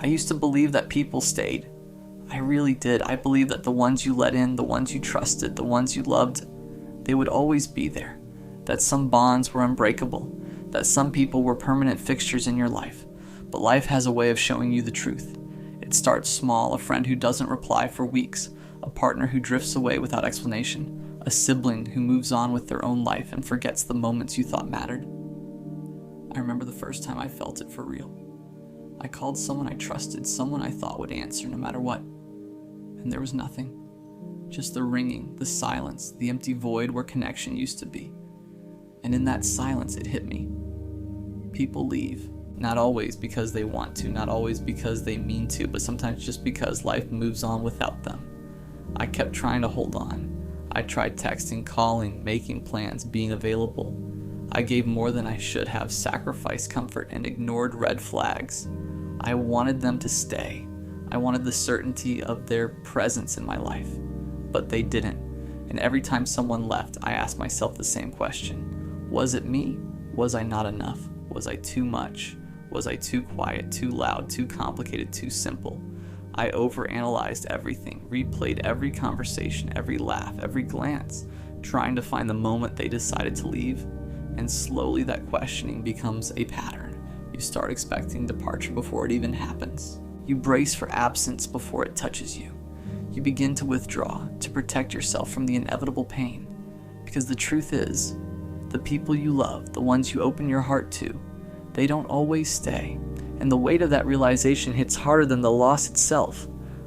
I used to believe that people stayed. I really did. I believed that the ones you let in, the ones you trusted, the ones you loved, they would always be there. That some bonds were unbreakable. That some people were permanent fixtures in your life. But life has a way of showing you the truth. It starts small, a friend who doesn't reply for weeks, a partner who drifts away without explanation, a sibling who moves on with their own life and forgets the moments you thought mattered. I remember the first time I felt it for real. I called someone I trusted, someone I thought would answer no matter what. And there was nothing. Just the ringing, the silence, the empty void where connection used to be. And in that silence, it hit me. People leave. Not always because they want to, not always because they mean to, but sometimes just because life moves on without them. I kept trying to hold on. I tried texting, calling, making plans, being available. I gave more than I should have, sacrificed comfort, and ignored red flags. I wanted them to stay. I wanted the certainty of their presence in my life, but they didn't. And every time someone left, I asked myself the same question. Was it me? Was I not enough? Was I too much? Was I too quiet, too loud, too complicated, too simple? I overanalyzed everything, replayed every conversation, every laugh, every glance, trying to find the moment they decided to leave. And slowly that questioning becomes a pattern. You start expecting departure before it even happens. You brace for absence before it touches you. You begin to withdraw, to protect yourself from the inevitable pain. Because the truth is, the people you love, the ones you open your heart to, they don't always stay. And the weight of that realization hits harder than the loss itself.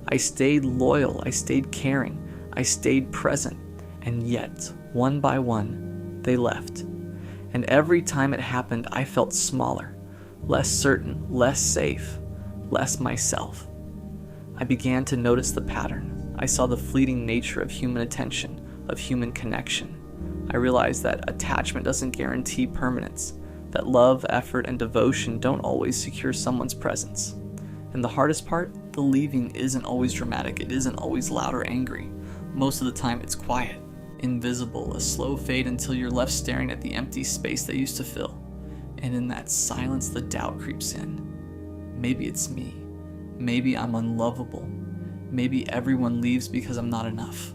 I stayed loyal, I stayed caring, I stayed present. And yet, one by one, they left. And every time it happened, I felt smaller, less certain, less safe, less myself. I began to notice the pattern. I saw the fleeting nature of human attention, of human connection. I realized that attachment doesn't guarantee permanence, that love, effort, and devotion don't always secure someone's presence. And the hardest part, the leaving isn't always dramatic, it isn't always loud or angry. Most of the time it's quiet, invisible, a slow fade until you're left staring at the empty space they used to fill. And in that silence, the doubt creeps in. Maybe it's me. Maybe I'm unlovable. Maybe everyone leaves because I'm not enough.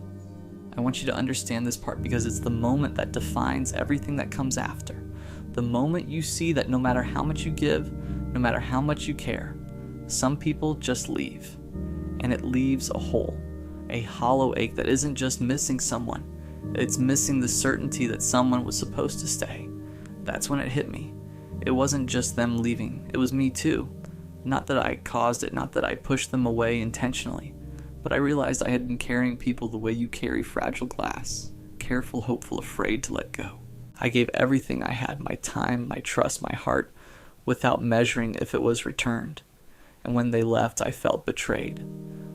I want you to understand this part because it's the moment that defines everything that comes after. The moment you see that no matter how much you give, no matter how much you care, some people just leave. And it leaves a hole, a hollow ache that isn't just missing someone. It's missing the certainty that someone was supposed to stay. That's when it hit me. It wasn't just them leaving, it was me too. Not that I caused it, not that I pushed them away intentionally, but I realized I had been carrying people the way you carry fragile glass, careful, hopeful, afraid to let go. I gave everything I had, my time, my trust, my heart, without measuring if it was returned. And when they left, I felt betrayed.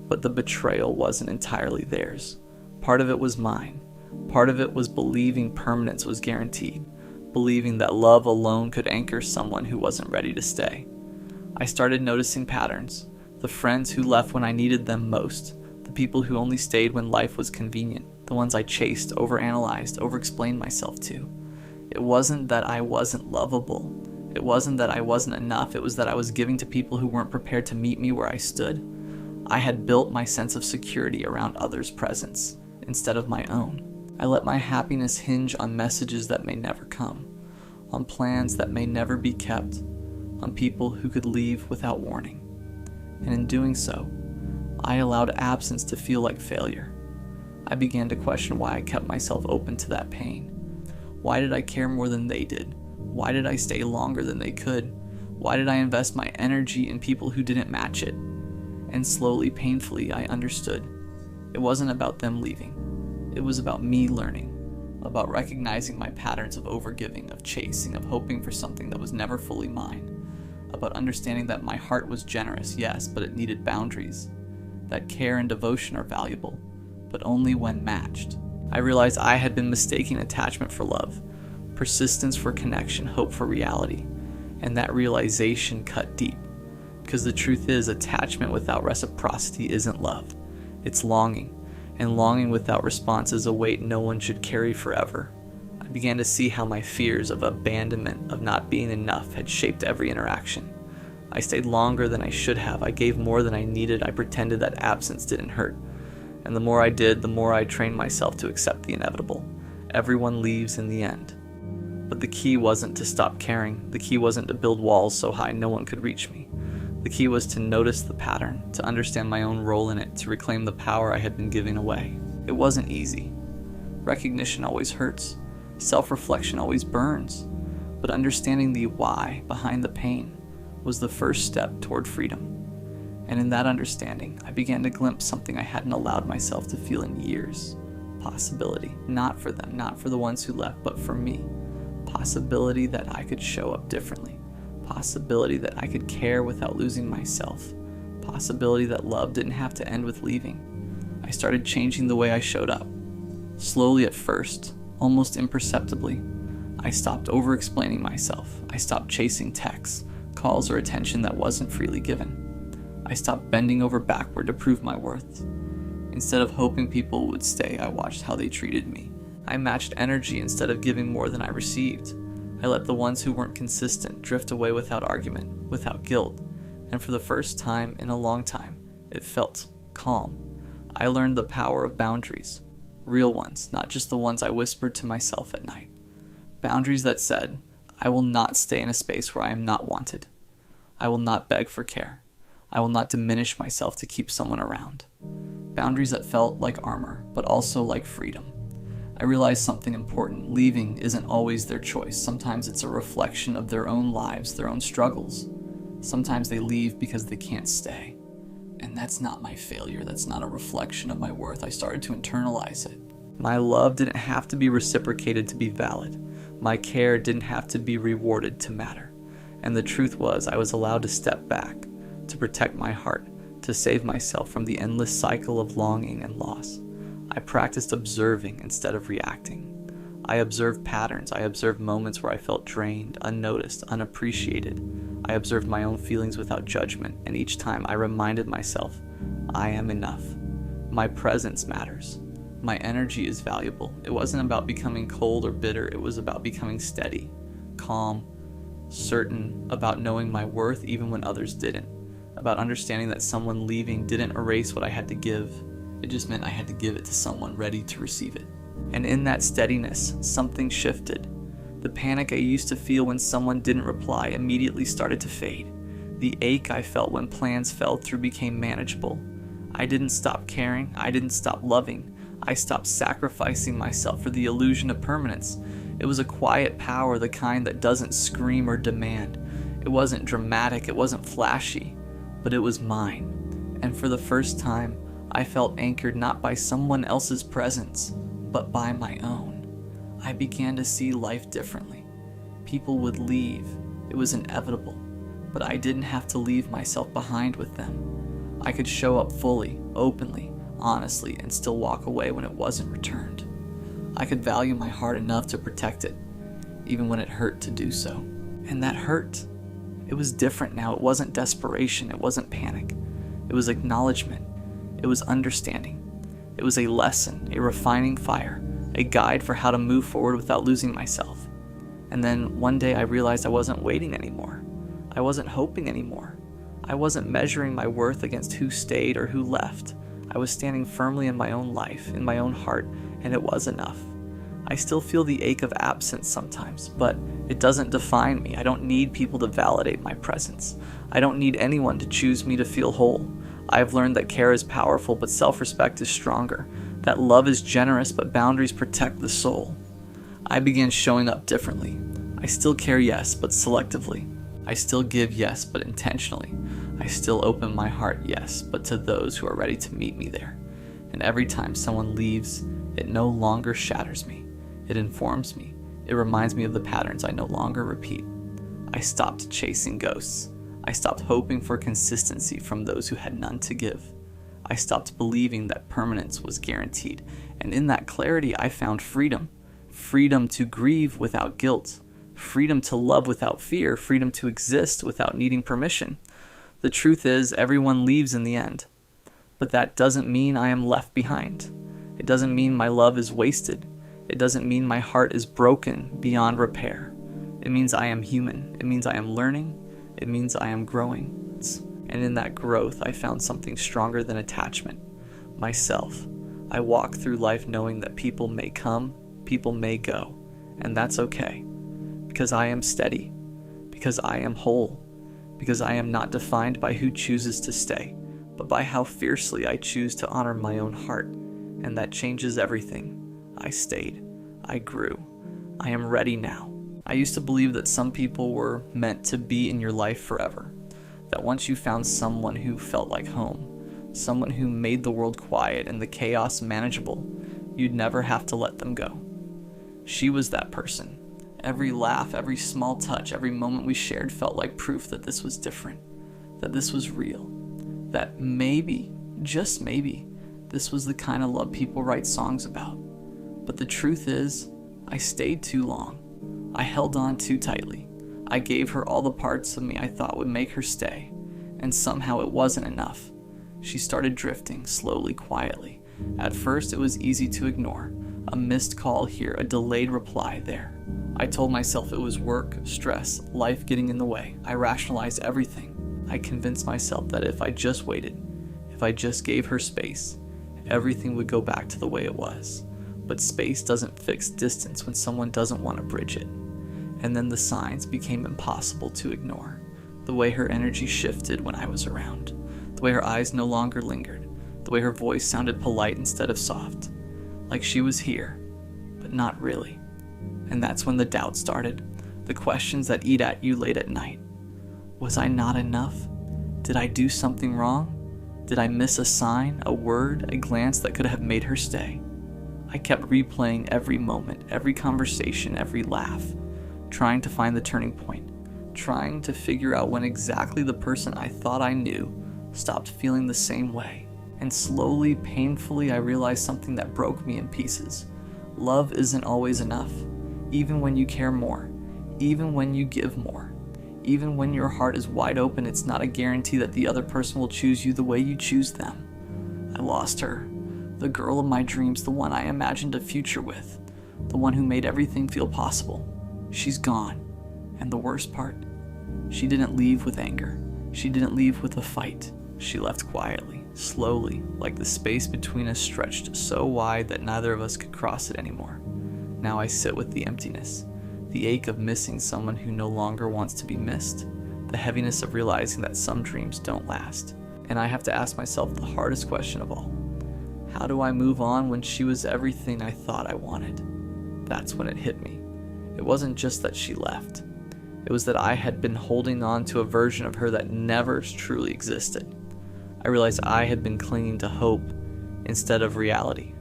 But the betrayal wasn't entirely theirs. Part of it was mine. Part of it was believing permanence was guaranteed, believing that love alone could anchor someone who wasn't ready to stay. I started noticing patterns, the friends who left when I needed them most, the people who only stayed when life was convenient, the ones I chased, overanalyzed, overexplained myself to. It wasn't that I wasn't lovable. It wasn't that I wasn't enough. It was that I was giving to people who weren't prepared to meet me where I stood. I had built my sense of security around others' presence instead of my own. I let my happiness hinge on messages that may never come, on plans that may never be kept, on people who could leave without warning. And in doing so, I allowed absence to feel like failure. I began to question why I kept myself open to that pain. Why did I care more than they did? Why did I stay longer than they could? Why did I invest my energy in people who didn't match it? And slowly, painfully, I understood. It wasn't about them leaving. It was about me learning, about recognizing my patterns of overgiving, of chasing, of hoping for something that was never fully mine, about understanding that my heart was generous, yes, but it needed boundaries, that care and devotion are valuable, but only when matched. I realized I had been mistaking attachment for love, persistence for connection, hope for reality, and that realization cut deep. Because the truth is, attachment without reciprocity isn't love. It's longing, and longing without response is a weight no one should carry forever. I began to see how my fears of abandonment, of not being enough, had shaped every interaction. I stayed longer than I should have. I gave more than I needed. I pretended that absence didn't hurt. And the more I did, the more I trained myself to accept the inevitable. Everyone leaves in the end. But the key wasn't to stop caring. The key wasn't to build walls so high no one could reach me. The key was to notice the pattern, to understand my own role in it, to reclaim the power I had been giving away. It wasn't easy. Recognition always hurts. Self-reflection always burns. But understanding the why behind the pain was the first step toward freedom. And in that understanding, I began to glimpse something I hadn't allowed myself to feel in years. Possibility. Not for them, not for the ones who left, but for me. Possibility that I could show up differently. Possibility that I could care without losing myself. Possibility that love didn't have to end with leaving. I started changing the way I showed up. Slowly at first, almost imperceptibly, I stopped over-explaining myself. I stopped chasing texts, calls, or attention that wasn't freely given. I stopped bending over backward to prove my worth. Instead of hoping people would stay, I watched how they treated me. I matched energy instead of giving more than I received. I let the ones who weren't consistent drift away without argument, without guilt, and for the first time in a long time, it felt calm. I learned the power of boundaries, real ones, not just the ones I whispered to myself at night. Boundaries that said, I will not stay in a space where I am not wanted. I will not beg for care. I will not diminish myself to keep someone around. Boundaries that felt like armor, but also like freedom. I realized something important. Leaving isn't always their choice. Sometimes it's a reflection of their own lives, their own struggles. Sometimes they leave because they can't stay. And that's not my failure. That's not a reflection of my worth. I started to internalize it. My love didn't have to be reciprocated to be valid. My care didn't have to be rewarded to matter. And the truth was, I was allowed to step back, to protect my heart, to save myself from the endless cycle of longing and loss. I practiced observing instead of reacting. I observed patterns. I observed moments where I felt drained, unnoticed, unappreciated. I observed my own feelings without judgment, and each time I reminded myself, I am enough. My presence matters. My energy is valuable. It wasn't about becoming cold or bitter. It was about becoming steady, calm, certain, about knowing my worth even when others didn't, about understanding that someone leaving didn't erase what I had to give. It just meant I had to give it to someone ready to receive it. And in that steadiness, something shifted. The panic I used to feel when someone didn't reply immediately started to fade. The ache I felt when plans fell through became manageable. I didn't stop caring. I didn't stop loving. I stopped sacrificing myself for the illusion of permanence. It was a quiet power, the kind that doesn't scream or demand. It wasn't dramatic. It wasn't flashy. But it was mine. And for the first time, I felt anchored not by someone else's presence, but by my own. I began to see life differently. People would leave. It was inevitable. But I didn't have to leave myself behind with them. I could show up fully, openly, honestly, and still walk away when it wasn't returned. I could value my heart enough to protect it, even when it hurt to do so. And that hurt. It was different now. It wasn't desperation. It wasn't panic. It was acknowledgement. It was understanding. It was a lesson, a refining fire, a guide for how to move forward without losing myself. And then one day I realized I wasn't waiting anymore. I wasn't hoping anymore. I wasn't measuring my worth against who stayed or who left. I was standing firmly in my own life, in my own heart, and it was enough. I still feel the ache of absence sometimes, but it doesn't define me. I don't need people to validate my presence. I don't need anyone to choose me to feel whole. I've learned that care is powerful, but self-respect is stronger. That love is generous, but boundaries protect the soul. I began showing up differently. I still care, yes, but selectively. I still give, yes, but intentionally. I still open my heart, yes, but to those who are ready to meet me there. And every time someone leaves, it no longer shatters me. It informs me. It reminds me of the patterns I no longer repeat. I stopped chasing ghosts. I stopped hoping for consistency from those who had none to give. I stopped believing that permanence was guaranteed, and in that clarity I found freedom. Freedom to grieve without guilt. Freedom to love without fear. Freedom to exist without needing permission. The truth is, everyone leaves in the end. But that doesn't mean I am left behind. It doesn't mean my love is wasted. It doesn't mean my heart is broken beyond repair. It means I am human. It means I am learning. It means I am growing. And in that growth, I found something stronger than attachment. Myself. I walk through life knowing that people may come, people may go, and that's okay. Because I am steady. Because I am whole. Because I am not defined by who chooses to stay, but by how fiercely I choose to honor my own heart. And that changes everything. I stayed. I grew. I am ready now. I used to believe that some people were meant to be in your life forever. That once you found someone who felt like home, someone who made the world quiet and the chaos manageable, you'd never have to let them go. She was that person. Every laugh, every small touch, every moment we shared felt like proof that this was different, that this was real, that maybe, just maybe, this was the kind of love people write songs about. But the truth is, I stayed too long. I held on too tightly. I gave her all the parts of me I thought would make her stay, and somehow it wasn't enough. She started drifting, slowly, quietly. At first, it was easy to ignore. A missed call here, a delayed reply there. I told myself it was work, stress, life getting in the way. I rationalized everything. I convinced myself that if I just waited, if I just gave her space, everything would go back to the way it was. But space doesn't fix distance when someone doesn't want to bridge it. And then the signs became impossible to ignore. The way her energy shifted when I was around. The way her eyes no longer lingered. The way her voice sounded polite instead of soft. Like she was here, but not really. And that's when the doubt started. The questions that eat at you late at night. Was I not enough? Did I do something wrong? Did I miss a sign, a word, a glance that could have made her stay? I kept replaying every moment, every conversation, every laugh, trying to find the turning point, trying to figure out when exactly the person I thought I knew stopped feeling the same way. And slowly, painfully, I realized something that broke me in pieces. Love isn't always enough, even when you care more, even when you give more. Even when your heart is wide open, it's not a guarantee that the other person will choose you the way you choose them. I lost her. The girl of my dreams, the one I imagined a future with, the one who made everything feel possible. She's gone. And the worst part, she didn't leave with anger. She didn't leave with a fight. She left quietly, slowly, like the space between us stretched so wide that neither of us could cross it anymore. Now I sit with the emptiness, the ache of missing someone who no longer wants to be missed, the heaviness of realizing that some dreams don't last. And I have to ask myself the hardest question of all. How do I move on when she was everything I thought I wanted? That's when it hit me. It wasn't just that she left. It was that I had been holding on to a version of her that never truly existed. I realized I had been clinging to hope instead of reality,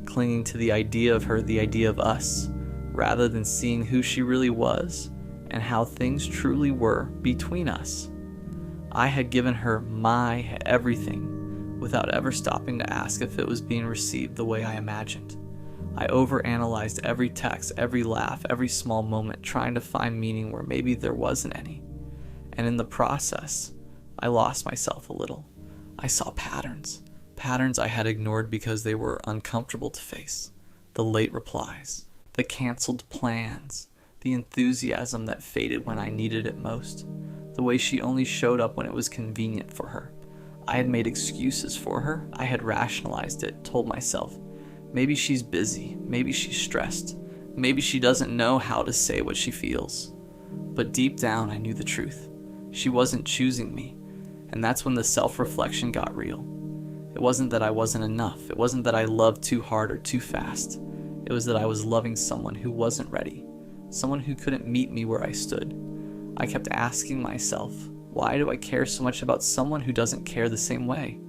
clinging to the idea of her, the idea of us, rather than seeing who she really was and how things truly were between us. I had given her my everything without ever stopping to ask if it was being received the way I imagined. I overanalyzed every text, every laugh, every small moment, trying to find meaning where maybe there wasn't any. And in the process, I lost myself a little. I saw patterns I had ignored because they were uncomfortable to face. The late replies, the canceled plans, the enthusiasm that faded when I needed it most, the way she only showed up when it was convenient for her. I had made excuses for her. I had rationalized it, told myself, maybe she's busy, maybe she's stressed, maybe she doesn't know how to say what she feels. But deep down, I knew the truth. She wasn't choosing me, and that's when the self-reflection got real. It wasn't that I wasn't enough. It wasn't that I loved too hard or too fast. It was that I was loving someone who wasn't ready, someone who couldn't meet me where I stood. I kept asking myself, why do I care so much about someone who doesn't care the same way?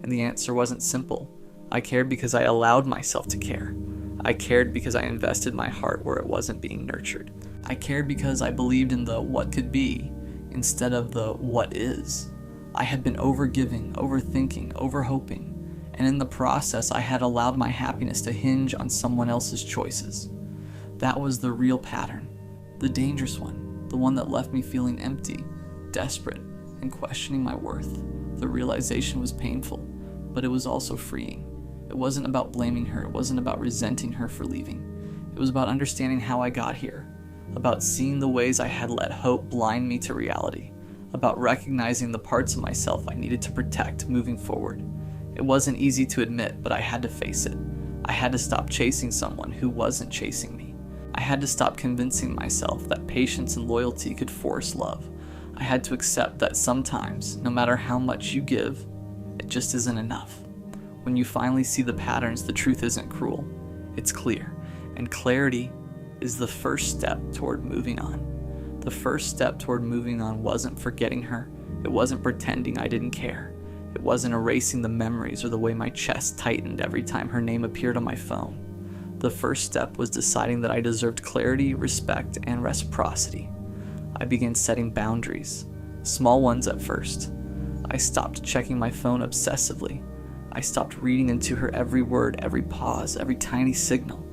And the answer wasn't simple. I cared because I allowed myself to care. I cared because I invested my heart where it wasn't being nurtured. I cared because I believed in the what could be instead of the what is. I had been overgiving, overthinking, overhoping, and in the process I had allowed my happiness to hinge on someone else's choices. That was the real pattern, the dangerous one, the one that left me feeling empty, desperate, and questioning my worth. The realization was painful, but it was also freeing. It wasn't about blaming her, it wasn't about resenting her for leaving. It was about understanding how I got here, about seeing the ways I had let hope blind me to reality, about recognizing the parts of myself I needed to protect moving forward. It wasn't easy to admit, but I had to face it. I had to stop chasing someone who wasn't chasing me. I had to stop convincing myself that patience and loyalty could force love. I had to accept that sometimes, no matter how much you give, it just isn't enough. When you finally see the patterns, the truth isn't cruel. It's clear. And clarity is the first step toward moving on. The first step toward moving on wasn't forgetting her. It wasn't pretending I didn't care. It wasn't erasing the memories or the way my chest tightened every time her name appeared on my phone. The first step was deciding that I deserved clarity, respect, and reciprocity. I began setting boundaries, small ones at first. I stopped checking my phone obsessively. I stopped reading into her every word, every pause, every tiny signal.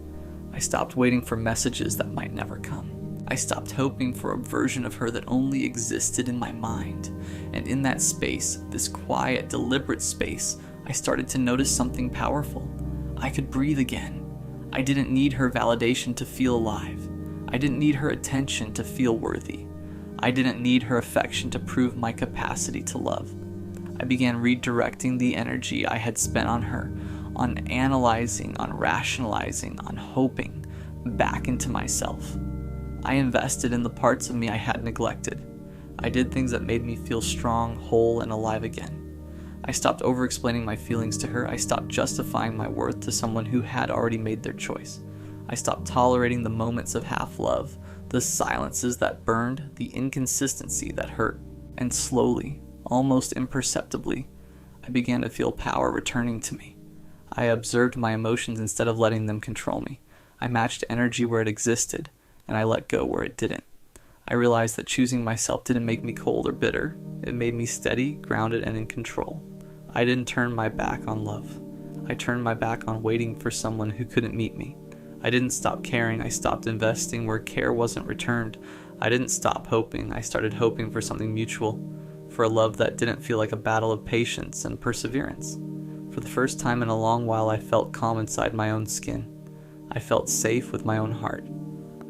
I stopped waiting for messages that might never come. I stopped hoping for a version of her that only existed in my mind. And in that space, this quiet, deliberate space, I started to notice something powerful. I could breathe again. I didn't need her validation to feel alive. I didn't need her attention to feel worthy. I didn't need her affection to prove my capacity to love. I began redirecting the energy I had spent on her, on analyzing, on rationalizing, on hoping, back into myself. I invested in the parts of me I had neglected. I did things that made me feel strong, whole, and alive again. I stopped over-explaining my feelings to her. I stopped justifying my worth to someone who had already made their choice. I stopped tolerating the moments of half-love, the silences that burned, the inconsistency that hurt. And slowly, almost imperceptibly, I began to feel power returning to me. I observed my emotions instead of letting them control me. I matched energy where it existed, and I let go where it didn't. I realized that choosing myself didn't make me cold or bitter. It made me steady, grounded, and in control. I didn't turn my back on love. I turned my back on waiting for someone who couldn't meet me. I didn't stop caring. I stopped investing where care wasn't returned. I didn't stop hoping. I started hoping for something mutual, for a love that didn't feel like a battle of patience and perseverance. For the first time in a long while, I felt calm inside my own skin. I felt safe with my own heart.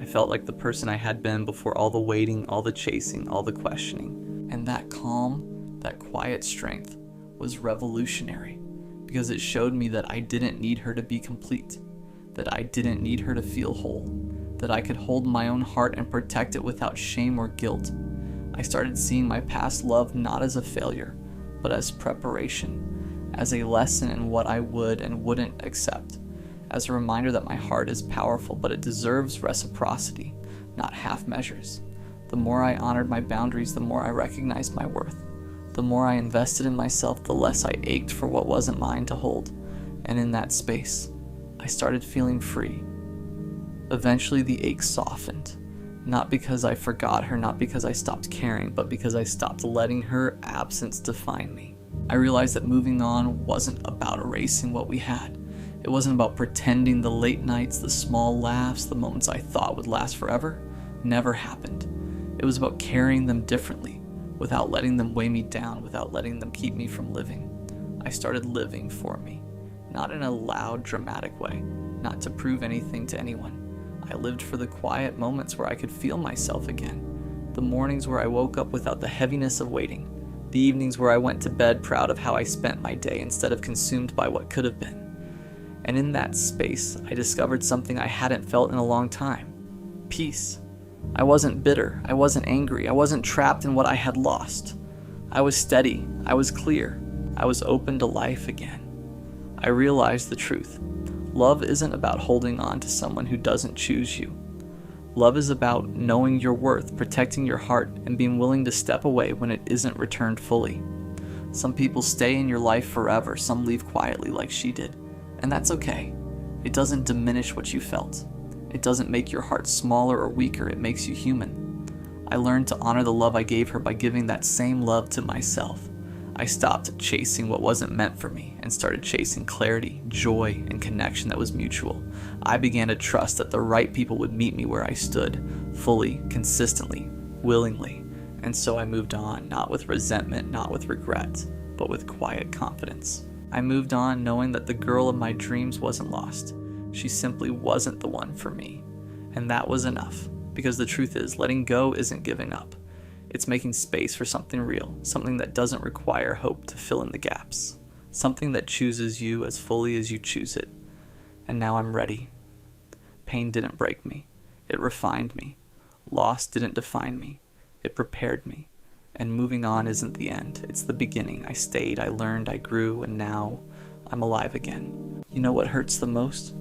I felt like the person I had been before all the waiting, all the chasing, all the questioning. And that calm, that quiet strength was revolutionary, because it showed me that I didn't need her to be complete, that I didn't need her to feel whole, that I could hold my own heart and protect it without shame or guilt. I started seeing my past love not as a failure, but as preparation, as a lesson in what I would and wouldn't accept, as a reminder that my heart is powerful, but it deserves reciprocity, not half measures. The more I honored my boundaries, the more I recognized my worth. The more I invested in myself, the less I ached for what wasn't mine to hold. And in that space, I started feeling free. Eventually, the ache softened. Not because I forgot her, not because I stopped caring, but because I stopped letting her absence define me. I realized that moving on wasn't about erasing what we had. It wasn't about pretending the late nights, the small laughs, the moments I thought would last forever never happened. It was about carrying them differently, without letting them weigh me down, without letting them keep me from living. I started living for me, not in a loud, dramatic way, not to prove anything to anyone. I lived for the quiet moments where I could feel myself again, the mornings where I woke up without the heaviness of waiting, the evenings where I went to bed proud of how I spent my day instead of consumed by what could have been. And in that space, I discovered something I hadn't felt in a long time: peace. I wasn't bitter, I wasn't angry, I wasn't trapped in what I had lost. I was steady, I was clear, I was open to life again. I realized the truth. Love isn't about holding on to someone who doesn't choose you. Love is about knowing your worth, protecting your heart, and being willing to step away when it isn't returned fully. Some people stay in your life forever, some leave quietly like she did, and that's okay. It doesn't diminish what you felt. It doesn't make your heart smaller or weaker, it makes you human. I learned to honor the love I gave her by giving that same love to myself. I stopped chasing what wasn't meant for me and started chasing clarity, joy, and connection that was mutual. I began to trust that the right people would meet me where I stood, fully, consistently, willingly. And so I moved on, not with resentment, not with regret, but with quiet confidence. I moved on knowing that the girl of my dreams wasn't lost. She simply wasn't the one for me. And that was enough, because the truth is, letting go isn't giving up. It's making space for something real, something that doesn't require hope to fill in the gaps, something that chooses you as fully as you choose it. And now I'm ready. Pain didn't break me. It refined me. Loss didn't define me. It prepared me. And moving on isn't the end. It's the beginning. I stayed, I learned, I grew, and now I'm alive again. You know what hurts the most?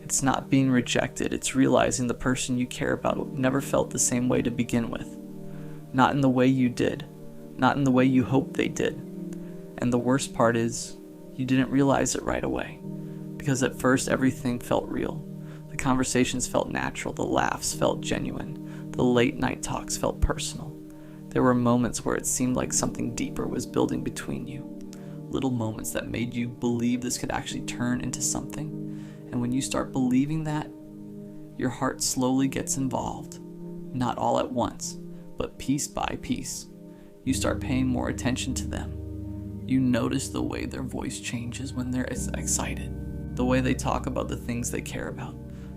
It's not being rejected. It's realizing the person you care about never felt the same way to begin with. Not in the way you did. Not in the way you hoped they did. And the worst part is, you didn't realize it right away. Because at first everything felt real. The conversations felt natural. The laughs felt genuine. The late night talks felt personal. There were moments where it seemed like something deeper was building between you. Little moments that made you believe this could actually turn into something. And when you start believing that, your heart slowly gets involved. Not all at once, but piece by piece. You start paying more attention to them. You notice the way their voice changes when they're excited. The way they talk about the things they care about.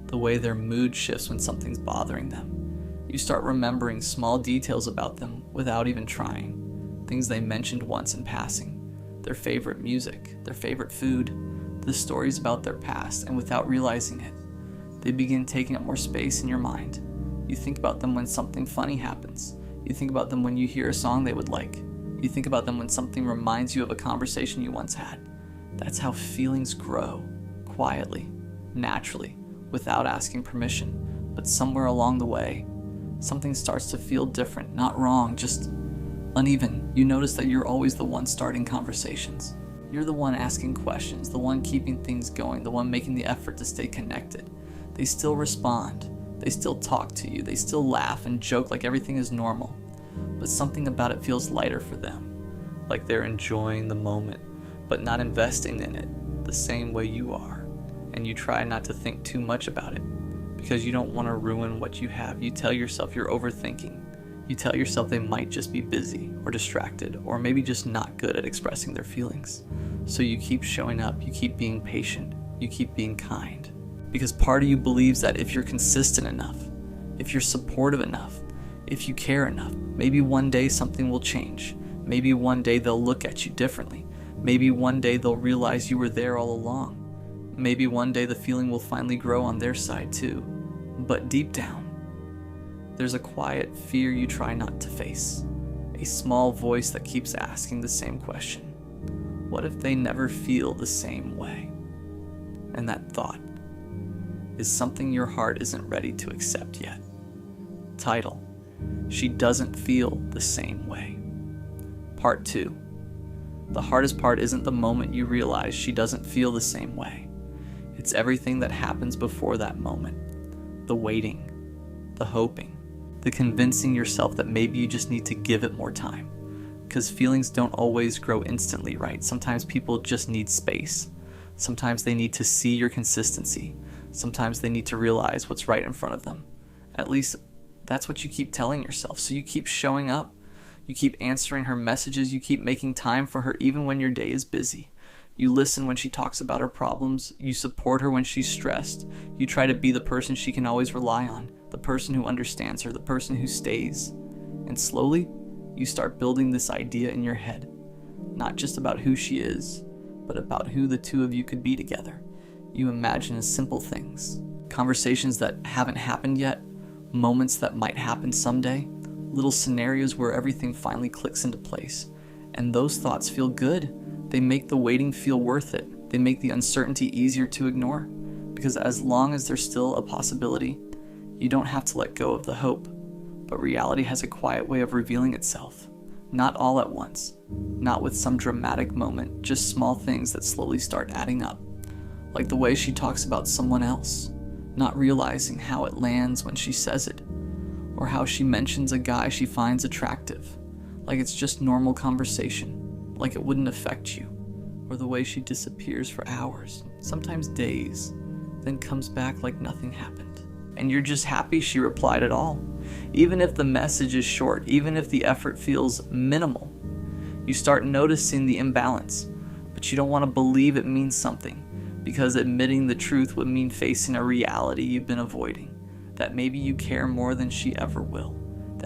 The way their mood shifts when something's bothering them. You start remembering small details about them without even trying. Things they mentioned once in passing. Their favorite music, their favorite food, the stories about their past, and without realizing it, they begin taking up more space in your mind. You think about them when something funny happens. You think about them when you hear a song they would like. You think about them when something reminds you of a conversation you once had. That's how feelings grow, quietly, naturally, without asking permission. But somewhere along the way, something starts to feel different, not wrong, just uneven. You notice that you're always the one starting conversations. You're the one asking questions, the one keeping things going, the one making the effort to stay connected. They still respond. They still talk to you. They still laugh and joke like everything is normal. But something about it feels lighter for them. Like they're enjoying the moment, but not investing in it the same way you are. And you try not to think too much about it because you don't want to ruin what you have. You tell yourself you're overthinking. You tell yourself they might just be busy or distracted or maybe just not good at expressing their feelings. So you keep showing up, you keep being patient, you keep being kind. Because part of you believes that if you're consistent enough, if you're supportive enough, if you care enough, maybe one day something will change. Maybe one day they'll look at you differently. Maybe one day they'll realize you were there all along. Maybe one day the feeling will finally grow on their side too. But deep down, there's a quiet fear you try not to face. A small voice that keeps asking the same question. What if they never feel the same way? And that thought is something your heart isn't ready to accept yet. Title: She Doesn't Feel the Same Way. Part 2. The hardest part isn't the moment you realize she doesn't feel the same way. It's everything that happens before that moment. The waiting, the hoping, the convincing yourself that maybe you just need to give it more time. Because feelings don't always grow instantly, right? Sometimes people just need space. Sometimes they need to see your consistency. Sometimes they need to realize what's right in front of them. At least that's what you keep telling yourself. So you keep showing up. You keep answering her messages. You keep making time for her even when your day is busy. You listen when she talks about her problems. You support her when she's stressed. You try to be the person she can always rely on, the person who understands her, the person who stays. And slowly, you start building this idea in your head, not just about who she is, but about who the two of you could be together. You imagine simple things, conversations that haven't happened yet, moments that might happen someday, little scenarios where everything finally clicks into place. And those thoughts feel good. They make the waiting feel worth it. They make the uncertainty easier to ignore. Because as long as there's still a possibility, you don't have to let go of the hope. But reality has a quiet way of revealing itself. Not all at once. Not with some dramatic moment. Just small things that slowly start adding up. Like the way she talks about someone else, not realizing how it lands when she says it. Or how she mentions a guy she finds attractive. Like it's just normal conversation. Like it wouldn't affect you. Or the way she disappears for hours, sometimes days, then comes back like nothing happened. And you're just happy she replied at all. Even if the message is short, even if the effort feels minimal, you start noticing the imbalance. But you don't want to believe it means something, because admitting the truth would mean facing a reality you've been avoiding. That maybe you care more than she ever will.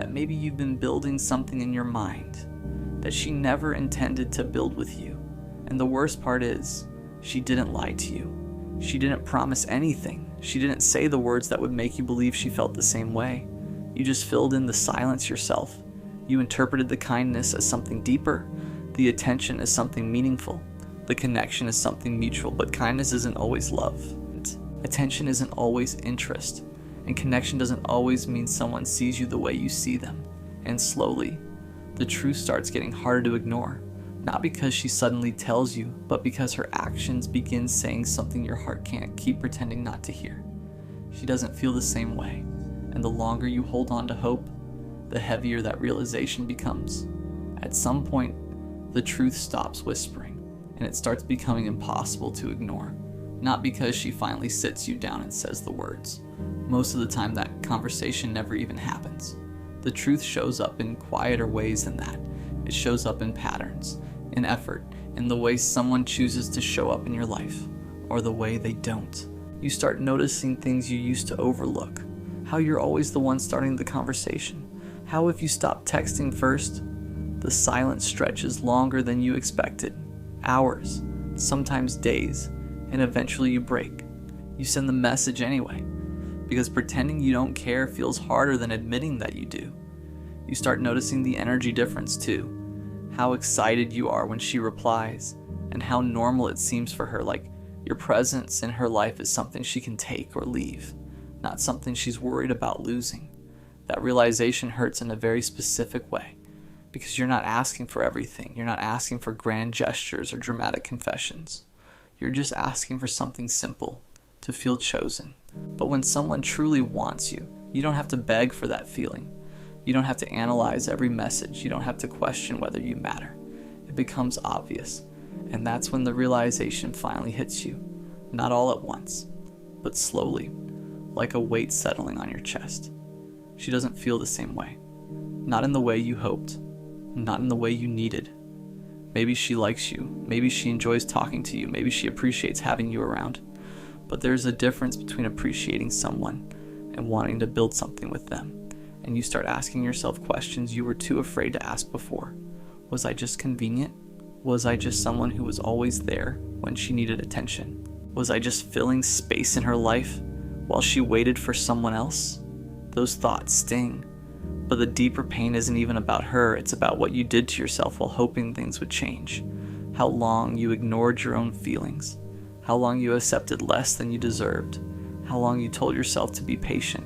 that maybe you've been building something in your mind that she never intended to build with you. And the worst part is, she didn't lie to you. She didn't promise anything. She didn't say the words that would make you believe she felt the same way. You just filled in the silence yourself. You interpreted the kindness as something deeper, the attention as something meaningful, the connection as something mutual. But kindness isn't always love. Attention isn't always interest. And connection doesn't always mean someone sees you the way you see them. And slowly, the truth starts getting harder to ignore. Not because she suddenly tells you, but because her actions begin saying something your heart can't keep pretending not to hear. She doesn't feel the same way. And the longer you hold on to hope, the heavier that realization becomes. At some point, the truth stops whispering, and it starts becoming impossible to ignore. Not because she finally sits you down and says the words. Most of the time, that conversation never even happens. The truth shows up in quieter ways than that. It shows up in patterns, in effort, in the way someone chooses to show up in your life, or the way they don't. You start noticing things you used to overlook. How you're always the one starting the conversation. How if you stop texting first, the silence stretches longer than you expected. Hours, sometimes days, and eventually you break. You send the message anyway, because pretending you don't care feels harder than admitting that you do. You start noticing the energy difference too. How excited you are when she replies, and how normal it seems for her, like your presence in her life is something she can take or leave, not something she's worried about losing. That realization hurts in a very specific way, because you're not asking for everything. You're not asking for grand gestures or dramatic confessions. You're just asking for something simple, to feel chosen. But when someone truly wants you, you don't have to beg for that feeling. You don't have to analyze every message. You don't have to question whether you matter. It becomes obvious, and that's when the realization finally hits you. Not all at once, but slowly, like a weight settling on your chest. She doesn't feel the same way. Not in the way you hoped. Not in the way you needed. Maybe she likes you. Maybe she enjoys talking to you. Maybe she appreciates having you around. But there's a difference between appreciating someone and wanting to build something with them. And you start asking yourself questions you were too afraid to ask before. Was I just convenient? Was I just someone who was always there when she needed attention? Was I just filling space in her life while she waited for someone else? Those thoughts sting. But the deeper pain isn't even about her, it's about what you did to yourself while hoping things would change. How long you ignored your own feelings. How long you accepted less than you deserved. How long you told yourself to be patient,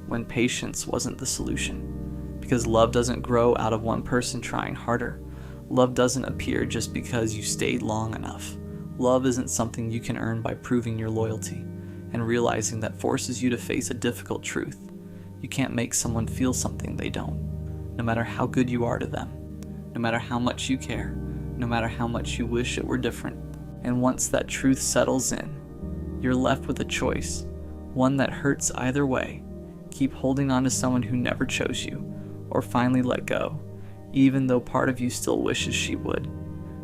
when patience wasn't the solution. Because love doesn't grow out of one person trying harder. Love doesn't appear just because you stayed long enough. Love isn't something you can earn by proving your loyalty and realizing that forces you to face a difficult truth. You can't make someone feel something they don't, no matter how good you are to them, no matter how much you care, no matter how much you wish it were different. And once that truth settles in, you're left with a choice, one that hurts either way. Keep holding on to someone who never chose you, or finally let go, even though part of you still wishes she would.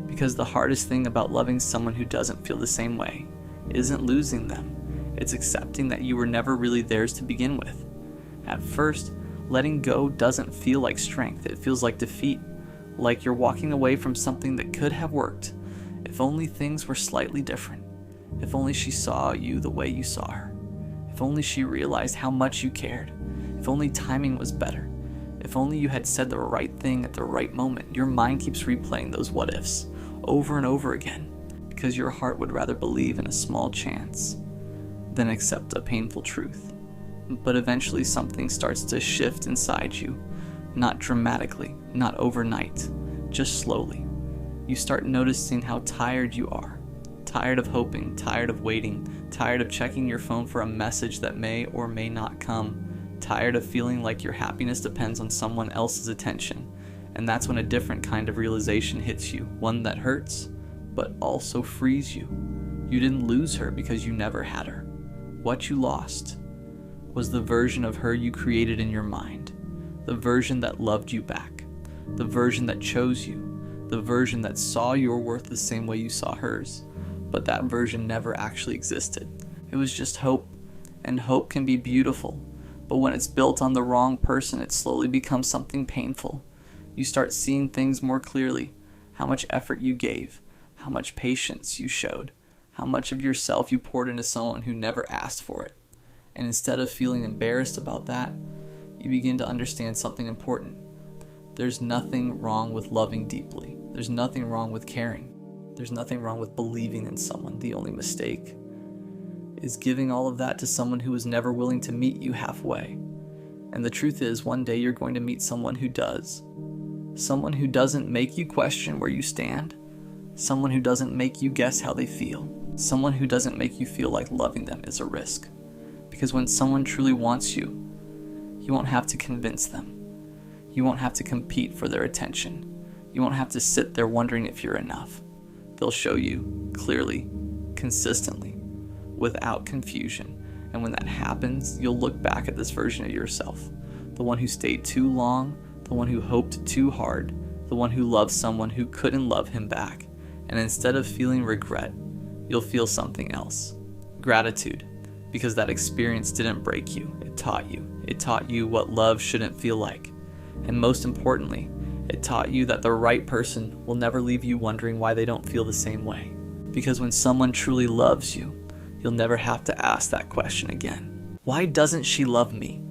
Because the hardest thing about loving someone who doesn't feel the same way isn't losing them. It's accepting that you were never really theirs to begin with. At first, letting go doesn't feel like strength. It feels like defeat, like you're walking away from something that could have worked. If only things were slightly different. If only she saw you the way you saw her. If only she realized how much you cared. If only timing was better. If only you had said the right thing at the right moment. Your mind keeps replaying those what ifs over and over again, because your heart would rather believe in a small chance than accept a painful truth. But eventually something starts to shift inside you. Not dramatically, not overnight, just slowly. You start noticing how tired you are. Tired of hoping, tired of waiting, tired of checking your phone for a message that may or may not come. Tired of feeling like your happiness depends on someone else's attention. And that's when a different kind of realization hits you, one that hurts, but also frees you. You didn't lose her because you never had her. What you lost was the version of her you created in your mind, the version that loved you back, the version that chose you, the version that saw your worth the same way you saw hers. But that version never actually existed. It was just hope, and hope can be beautiful, But when it's built on the wrong person, it slowly becomes something painful. You start seeing things more clearly, how much effort you gave, how much patience you showed, how much of yourself you poured into someone who never asked for it. And instead of feeling embarrassed about that, you begin to understand something important. There's nothing wrong with loving deeply. There's nothing wrong with caring. There's nothing wrong with believing in someone. The only mistake is giving all of that to someone who was never willing to meet you halfway. And the truth is, one day you're going to meet someone who does. Someone who doesn't make you question where you stand. Someone who doesn't make you guess how they feel. Someone who doesn't make you feel like loving them is a risk. Because when someone truly wants you, you won't have to convince them. You won't have to compete for their attention. You won't have to sit there wondering if you're enough. They'll show you clearly, consistently, without confusion. And when that happens, you'll look back at this version of yourself. The one who stayed too long, the one who hoped too hard, the one who loved someone who couldn't love him back. And instead of feeling regret, you'll feel something else. Gratitude. Because that experience didn't break you, it taught you. It taught you what love shouldn't feel like. And most importantly, it taught you that the right person will never leave you wondering why they don't feel the same way. Because when someone truly loves you, you'll never have to ask that question again. Why doesn't she love me?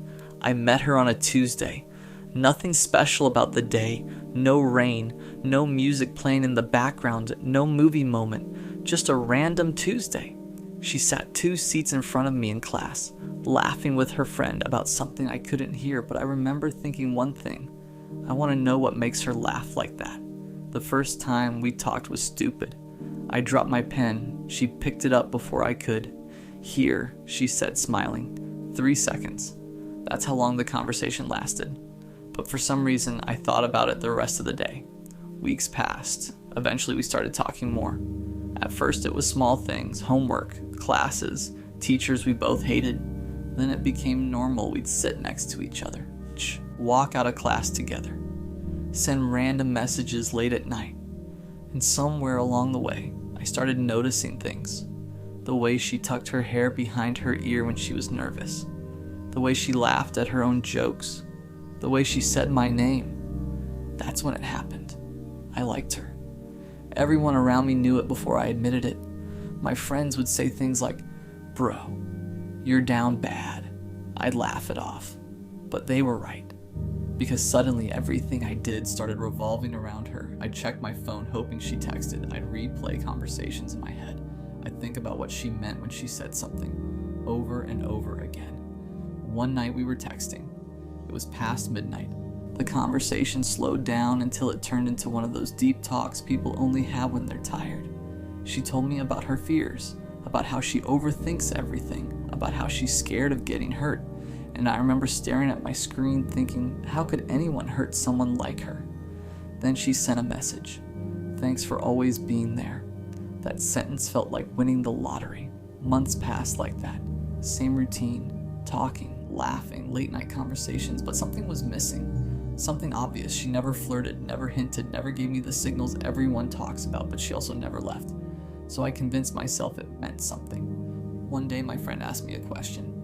I met her on a Tuesday. Nothing special about the day, no rain, no music playing in the background, no movie moment, just a random Tuesday. She sat 2 seats in front of me in class, laughing with her friend about something I couldn't hear, but I remember thinking one thing. I want to know what makes her laugh like that. The first time we talked was stupid. I dropped my pen. She picked it up before I could. Here, she said, smiling. 3 seconds. That's how long the conversation lasted. But for some reason, I thought about it the rest of the day. Weeks passed. Eventually, we started talking more. At first, it was small things, homework, classes, teachers we both hated. Then it became normal. We'd sit next to each other, walk out of class together, send random messages late at night. And somewhere along the way, I started noticing things. The way she tucked her hair behind her ear when she was nervous. The way she laughed at her own jokes. The way she said my name. That's when it happened. I liked her. Everyone around me knew it before I admitted it. My friends would say things like, "Bro, you're down bad." I'd laugh it off. But they were right. Because suddenly everything I did started revolving around her. I'd check my phone hoping she texted. I'd replay conversations in my head. I'd think about what she meant when she said something, over and over again. One night we were texting. It was past midnight. The conversation slowed down until it turned into one of those deep talks people only have when they're tired. She told me about her fears, about how she overthinks everything, about how she's scared of getting hurt. And I remember staring at my screen thinking, how could anyone hurt someone like her? Then she sent a message. "Thanks for always being there." That sentence felt like winning the lottery. Months passed like that. Same routine, talking, laughing, late night conversations, but something was missing. Something obvious. She never flirted, never hinted, never gave me the signals everyone talks about, but she also never left. So I convinced myself it meant something. One day my friend asked me a question.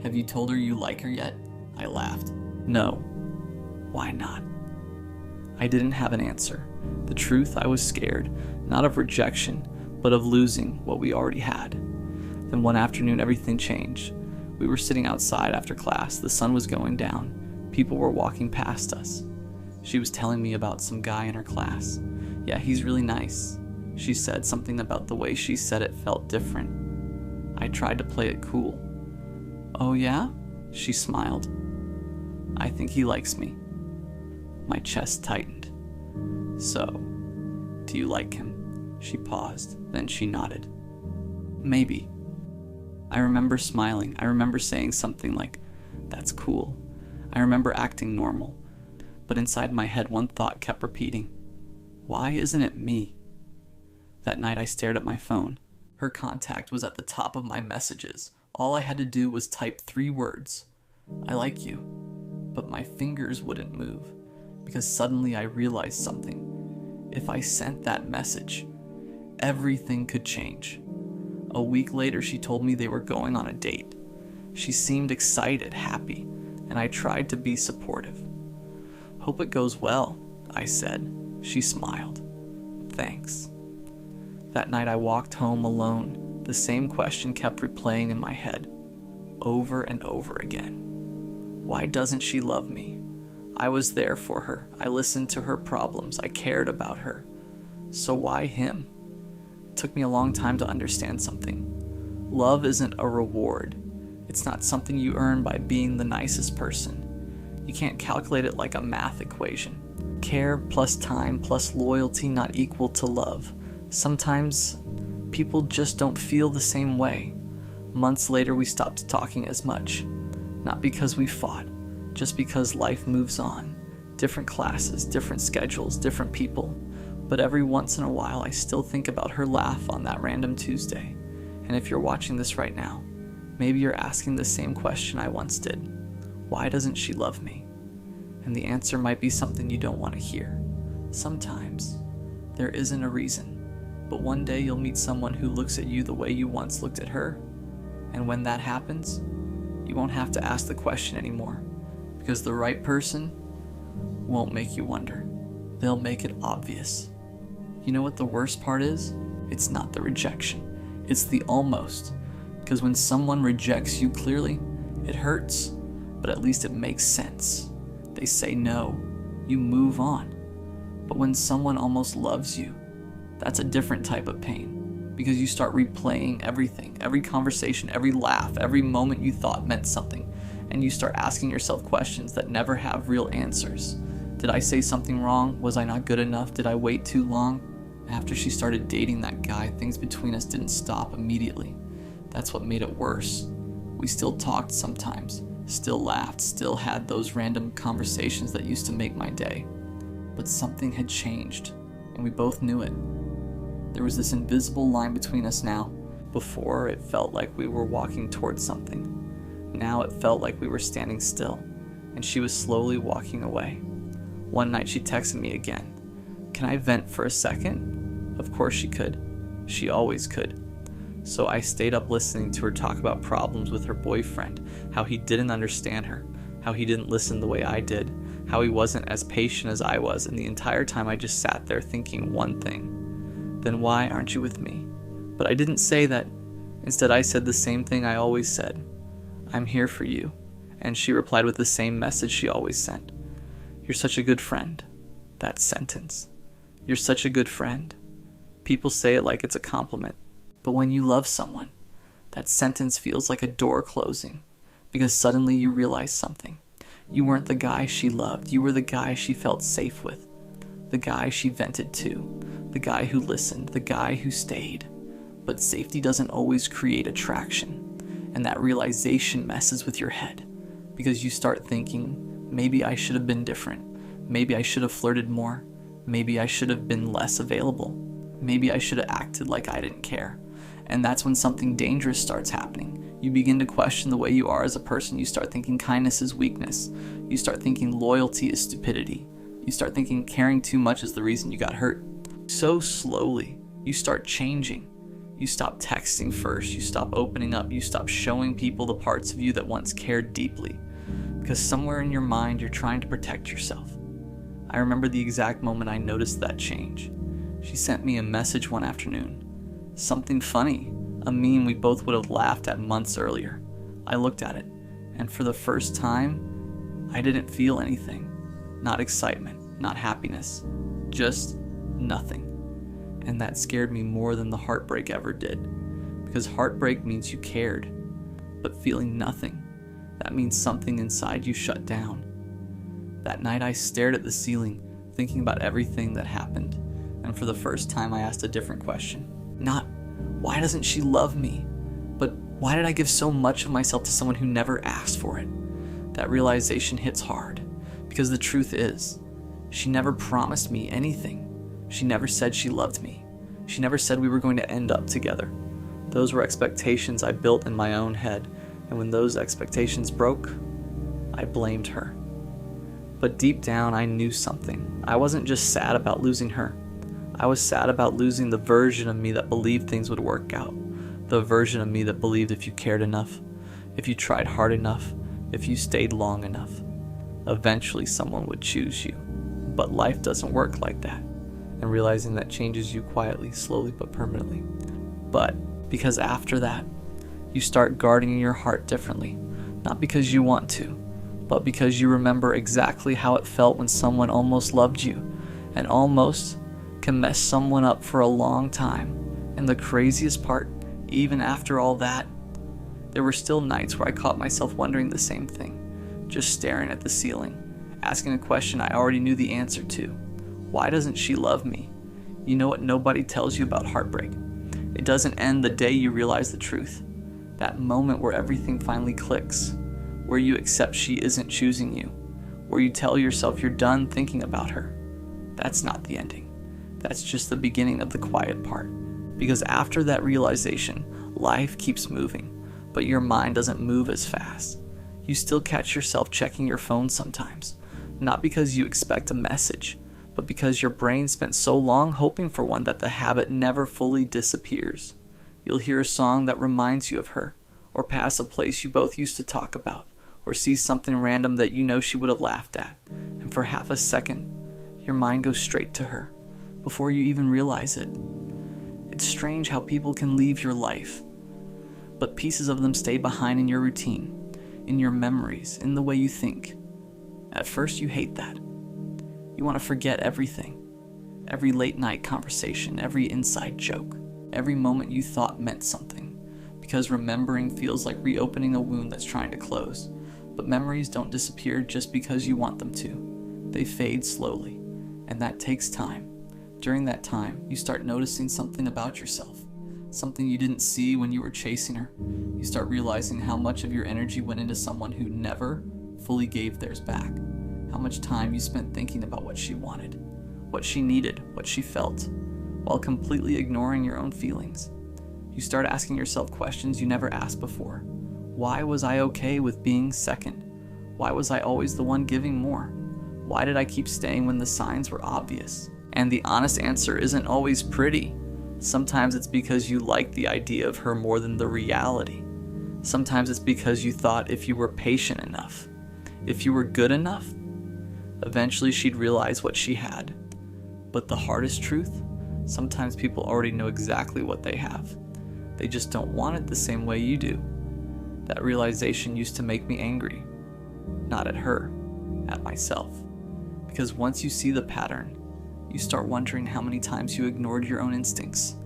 "Have you told her you like her yet?" I laughed. "No." "Why not?" I didn't have an answer. The truth, I was scared, not of rejection, but of losing what we already had. Then one afternoon everything changed. We were sitting outside after class. The sun was going down. People were walking past us. She was telling me about some guy in her class. "Yeah, he's really nice." She said something about the way she said it felt different. I tried to play it cool. "Oh yeah?" She smiled. "I think he likes me." My chest tightened. "So, do you like him?" She paused, then she nodded. "Maybe." I remember smiling. I remember saying something like, "That's cool." I remember acting normal. But inside my head, one thought kept repeating. Why isn't it me? That night I stared at my phone. Her contact was at the top of my messages. All I had to do was type 3 words. "I like you." But my fingers wouldn't move, because suddenly I realized something. If I sent that message, everything could change. A week later, she told me they were going on a date. She seemed excited, happy. and I tried to be supportive. "Hope it goes well," I said. She smiled. "Thanks." That night I walked home alone. The same question kept replaying in my head, over and over again. Why doesn't she love me? I was there for her. I listened to her problems. I cared about her. So why him? It took me a long time to understand something. Love isn't a reward. It's not something you earn by being the nicest person. You can't calculate it like a math equation. Care plus time plus loyalty not equal to love. Sometimes people just don't feel the same way. Months later, we stopped talking as much. Not because we fought, just because life moves on. Different classes, different schedules, different people. But every once in a while, I still think about her laugh on that random Tuesday. And if you're watching this right now, maybe you're asking the same question I once did. Why doesn't she love me? And the answer might be something you don't want to hear. Sometimes there isn't a reason, but one day you'll meet someone who looks at you the way you once looked at her. And when that happens, you won't have to ask the question anymore, because the right person won't make you wonder. They'll make it obvious. You know what the worst part is? It's not the rejection. It's the almost. Because when someone rejects you clearly, it hurts, but at least it makes sense. They say no, you move on. But when someone almost loves you, that's a different type of pain. Because you start replaying everything, every conversation, every laugh, every moment you thought meant something, and you start asking yourself questions that never have real answers. Did I say something wrong? Was I not good enough? Did I wait too long? After she started dating that guy, things between us didn't stop immediately. That's what made it worse. We still talked sometimes, still laughed, still had those random conversations that used to make my day. But something had changed, and we both knew it. There was this invisible line between us now. Before, it felt like we were walking towards something. Now it felt like we were standing still, and she was slowly walking away. One night she texted me again. "Can I vent for a second?" Of course she could. She always could. So I stayed up listening to her talk about problems with her boyfriend, how he didn't understand her, how he didn't listen the way I did, how he wasn't as patient as I was, and the entire time I just sat there thinking one thing. Then why aren't you with me? But I didn't say that. Instead, I said the same thing I always said. I'm here for you. And she replied with the same message she always sent. You're such a good friend. That sentence. You're such a good friend. People say it like it's a compliment. But when you love someone, that sentence feels like a door closing. Because suddenly you realize something. You weren't the guy she loved. You were the guy she felt safe with. The guy she vented to. The guy who listened, the guy who stayed. But safety doesn't always create attraction, and that realization messes with your head, because you start thinking, maybe I should have been different, maybe I should have flirted more, maybe I should have been less available, maybe I should have acted like I didn't care. And that's when something dangerous starts happening. You begin to question the way you are as a person. You start thinking kindness is weakness. You start thinking loyalty is stupidity. You start thinking caring too much is the reason you got hurt. So slowly, you start changing. You stop texting first, you stop opening up, you stop showing people the parts of you that once cared deeply. Because somewhere in your mind, you're trying to protect yourself. I remember the exact moment I noticed that change. She sent me a message one afternoon. Something funny, a meme we both would have laughed at months earlier. I looked at it, and for the first time, I didn't feel anything. Not excitement, not happiness, just nothing. And that scared me more than the heartbreak ever did. Because heartbreak means you cared. But feeling nothing, that means something inside you shut down. That night I stared at the ceiling, thinking about everything that happened. And for the first time I asked a different question. Not, why doesn't she love me? But why did I give so much of myself to someone who never asked for it? That realization hits hard. Because the truth is, she never promised me anything. She never said she loved me. She never said we were going to end up together. Those were expectations I built in my own head, and when those expectations broke, I blamed her. But deep down, I knew something. I wasn't just sad about losing her. I was sad about losing the version of me that believed things would work out. The version of me that believed if you cared enough, if you tried hard enough, if you stayed long enough, eventually someone would choose you. But life doesn't work like that, and realizing that changes you quietly, slowly, but permanently. But because after that, you start guarding your heart differently, not because you want to, but because you remember exactly how it felt when someone almost loved you, and almost can mess someone up for a long time. And the craziest part, even after all that, there were still nights where I caught myself wondering the same thing, just staring at the ceiling, asking a question I already knew the answer to. Why doesn't she love me? You know what nobody tells you about heartbreak? It doesn't end the day you realize the truth. That moment where everything finally clicks, where you accept she isn't choosing you, where you tell yourself you're done thinking about her. That's not the ending. That's just the beginning of the quiet part. Because after that realization, life keeps moving, but your mind doesn't move as fast. You still catch yourself checking your phone sometimes, not because you expect a message, but because your brain spent so long hoping for one that the habit never fully disappears. You'll hear a song that reminds you of her, or pass a place you both used to talk about, or see something random that you know she would have laughed at, and for half a second, your mind goes straight to her, before you even realize it. It's strange how people can leave your life, but pieces of them stay behind in your routine, in your memories, in the way you think. At first you hate that. You want to forget everything. Every late night conversation, every inside joke, every moment you thought meant something, because remembering feels like reopening a wound that's trying to close. But memories don't disappear just because you want them to. They fade slowly, and that takes time. During that time, you start noticing something about yourself, something you didn't see when you were chasing her. You start realizing how much of your energy went into someone who never fully gave theirs back, how much time you spent thinking about what she wanted, what she needed, what she felt, while completely ignoring your own feelings. You start asking yourself questions you never asked before. Why was I okay with being second? Why was I always the one giving more? Why did I keep staying when the signs were obvious? And the honest answer isn't always pretty. Sometimes it's because you liked the idea of her more than the reality. Sometimes it's because you thought if you were patient enough, if you were good enough, eventually she'd realize what she had. But the hardest truth, sometimes people already know exactly what they have. They just don't want it the same way you do. That realization used to make me angry. Not at her, at myself. Because once you see the pattern, you start wondering how many times you ignored your own instincts.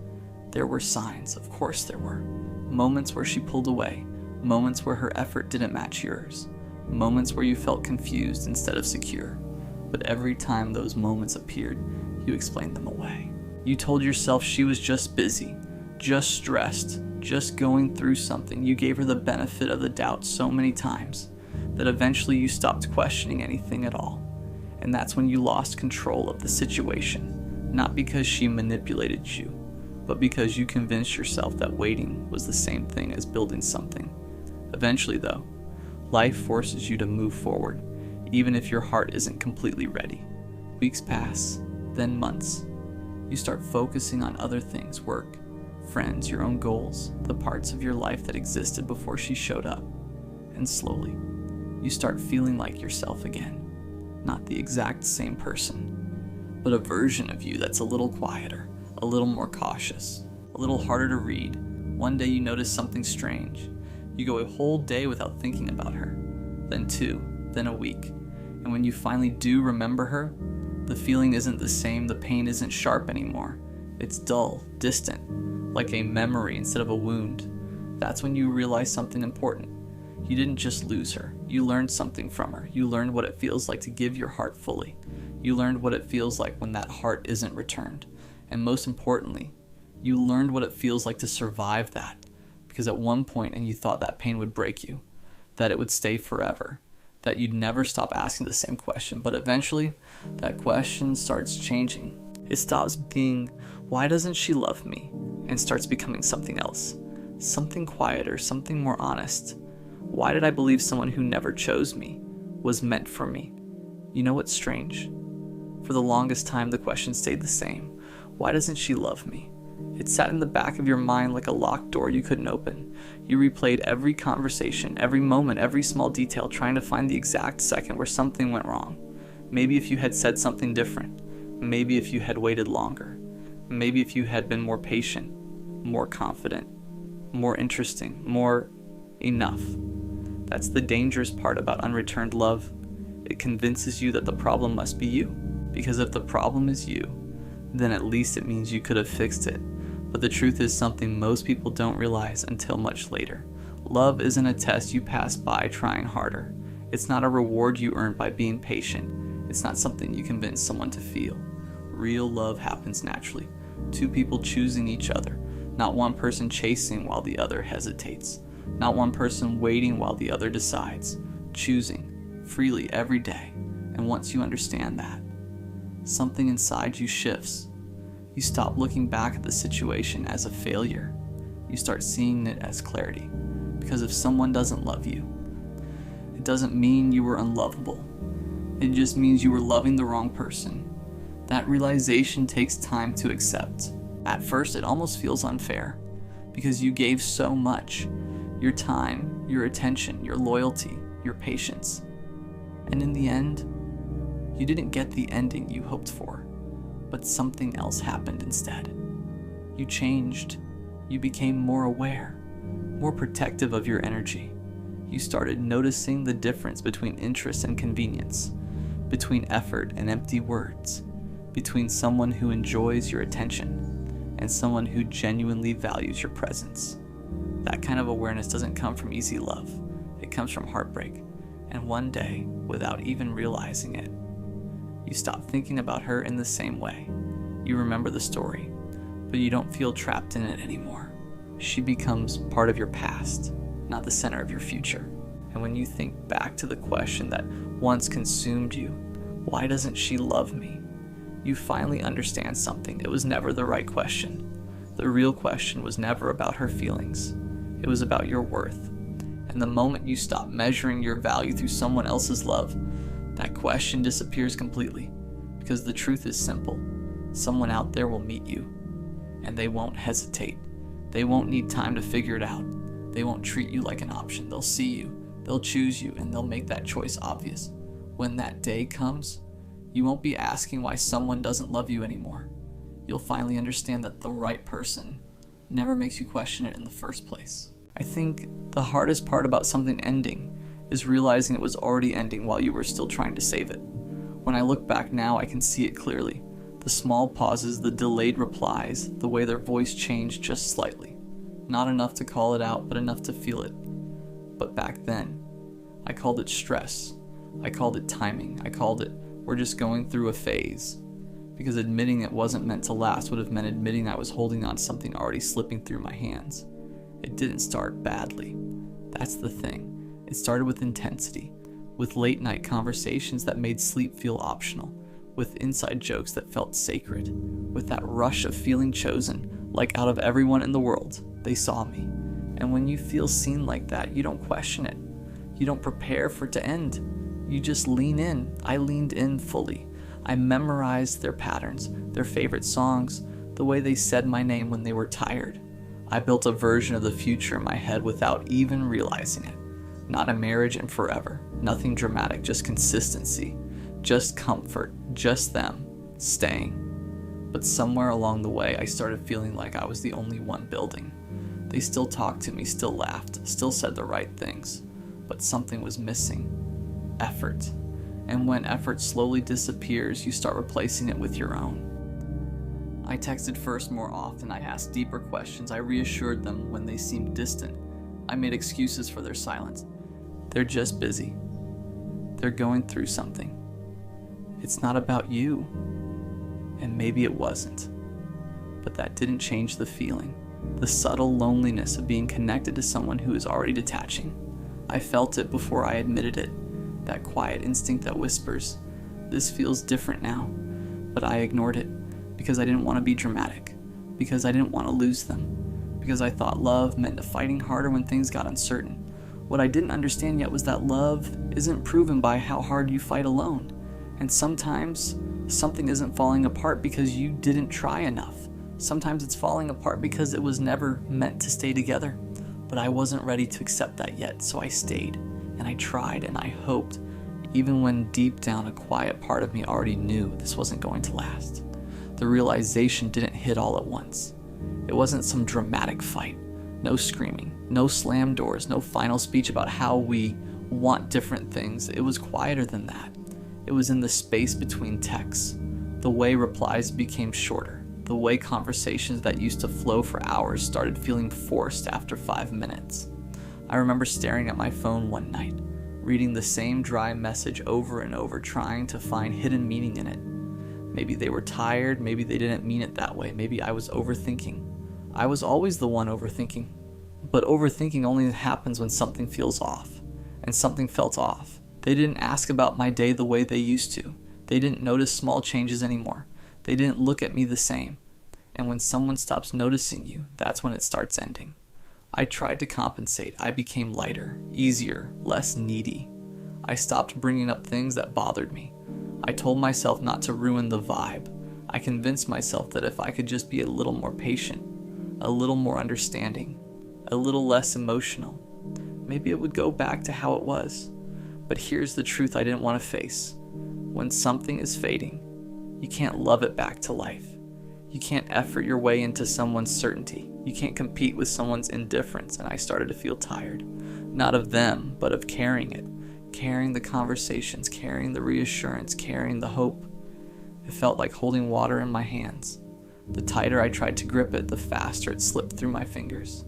There were signs, of course there were. Moments where she pulled away, moments where her effort didn't match yours, moments where you felt confused instead of secure. But every time those moments appeared, you explained them away. You told yourself she was just busy, just stressed, just going through something. You gave her the benefit of the doubt so many times that eventually you stopped questioning anything at all. And that's when you lost control of the situation, not because she manipulated you, but because you convinced yourself that waiting was the same thing as building something. Eventually though, life forces you to move forward, even if your heart isn't completely ready. Weeks pass, then months. You start focusing on other things, work, friends, your own goals, the parts of your life that existed before she showed up. And slowly, you start feeling like yourself again. Not the exact same person, but a version of you that's a little quieter, a little more cautious, a little harder to read. One day you notice something strange. You go a whole day without thinking about her, then 2, then a week. And when you finally do remember her, the feeling isn't the same, the pain isn't sharp anymore. It's dull, distant, like a memory instead of a wound. That's when you realize something important. You didn't just lose her. You learned something from her. You learned what it feels like to give your heart fully. You learned what it feels like when that heart isn't returned. And most importantly, you learned what it feels like to survive that. Because at one point, and you thought that pain would break you, that it would stay forever, that you'd never stop asking the same question. But eventually, that question starts changing. It stops being, why doesn't she love me? And starts becoming something else. Something quieter, something more honest. Why did I believe someone who never chose me was meant for me? You know what's strange? For the longest time, the question stayed the same. Why doesn't she love me? It sat in the back of your mind like a locked door you couldn't open. You replayed every conversation, every moment, every small detail, trying to find the exact second where something went wrong. Maybe if you had said something different. Maybe if you had waited longer. Maybe if you had been more patient, more confident, more interesting, more enough. That's the dangerous part about unreturned love. It convinces you that the problem must be you. Because if the problem is you, then at least it means you could have fixed it. But the truth is something most people don't realize until much later. Love isn't a test you pass by trying harder. It's not a reward you earn by being patient. It's not something you convince someone to feel. Real love happens naturally. Two people choosing each other. Not one person chasing while the other hesitates. Not one person waiting while the other decides. Choosing freely every day. And once you understand that, something inside you shifts. You stop looking back at the situation as a failure. You start seeing it as clarity. Because if someone doesn't love you, it doesn't mean you were unlovable. It just means you were loving the wrong person. That realization takes time to accept. At first, it almost feels unfair. Because you gave so much. Your time, your attention, your loyalty, your patience. And in the end, you didn't get the ending you hoped for. But something else happened instead. You changed. You became more aware, more protective of your energy. You started noticing the difference between interest and convenience, between effort and empty words, between someone who enjoys your attention and someone who genuinely values your presence. That kind of awareness doesn't come from easy love. It comes from heartbreak. And one day, without even realizing it, you stop thinking about her in the same way. You remember the story, but you don't feel trapped in it anymore. She becomes part of your past, not the center of your future. And when you think back to the question that once consumed you, why doesn't she love me? You finally understand something. It was never the right question. The real question was never about her feelings. It was about your worth. And the moment you stop measuring your value through someone else's love, that question disappears completely, because the truth is simple. Someone out there will meet you, and they won't hesitate. They won't need time to figure it out. They won't treat you like an option. They'll see you, they'll choose you, and they'll make that choice obvious. When that day comes, you won't be asking why someone doesn't love you anymore. You'll finally understand that the right person never makes you question it in the first place. I think the hardest part about something ending is realizing it was already ending while you were still trying to save it. When I look back now, I can see it clearly. The small pauses, the delayed replies, the way their voice changed just slightly. Not enough to call it out, but enough to feel it. But back then, I called it stress. I called it timing. I called it, we're just going through a phase. Because admitting it wasn't meant to last would have meant admitting I was holding on to something already slipping through my hands. It didn't start badly. That's the thing. It started with intensity, with late night conversations that made sleep feel optional, with inside jokes that felt sacred, with that rush of feeling chosen, like out of everyone in the world, they saw me. And when you feel seen like that, you don't question it. You don't prepare for it to end. You just lean in. I leaned in fully. I memorized their patterns, their favorite songs, the way they said my name when they were tired. I built a version of the future in my head without even realizing it. Not a marriage and forever. Nothing dramatic, just consistency. Just comfort. Just them. Staying. But somewhere along the way, I started feeling like I was the only one building. They still talked to me, still laughed, still said the right things. But something was missing. Effort. And when effort slowly disappears, you start replacing it with your own. I texted first more often. I asked deeper questions. I reassured them when they seemed distant. I made excuses for their silence. They're just busy. They're going through something. It's not about you. And maybe it wasn't. But that didn't change the feeling. The subtle loneliness of being connected to someone who is already detaching. I felt it before I admitted it. That quiet instinct that whispers, this feels different now. But I ignored it because I didn't want to be dramatic. Because I didn't want to lose them. Because I thought love meant fighting harder when things got uncertain. What I didn't understand yet was that love isn't proven by how hard you fight alone. And sometimes something isn't falling apart because you didn't try enough. Sometimes it's falling apart because it was never meant to stay together. But I wasn't ready to accept that yet, so I stayed, and I tried, and I hoped, even when deep down a quiet part of me already knew this wasn't going to last. The realization didn't hit all at once. It wasn't some dramatic fight. No screaming, no slam doors, no final speech about how we want different things. It was quieter than that. It was in the space between texts. The way replies became shorter. The way conversations that used to flow for hours started feeling forced after 5 minutes. I remember staring at my phone one night, reading the same dry message over and over, trying to find hidden meaning in it. Maybe they were tired, maybe they didn't mean it that way, maybe I was overthinking. I was always the one overthinking. But overthinking only happens when something feels off, and something felt off. They didn't ask about my day the way they used to. They didn't notice small changes anymore. They didn't look at me the same. And when someone stops noticing you, that's when it starts ending. I tried to compensate. I became lighter, easier, less needy. I stopped bringing up things that bothered me. I told myself not to ruin the vibe. I convinced myself that if I could just be a little more patient, a little more understanding, a little less emotional, maybe it would go back to how it was. But here's the truth I didn't want to face. When something is fading, you can't love it back to life. You can't effort your way into someone's certainty. You can't compete with someone's indifference, and I started to feel tired. Not of them, but of carrying it. Carrying the conversations, carrying the reassurance, carrying the hope. It felt like holding water in my hands. The tighter I tried to grip it, the faster it slipped through my fingers.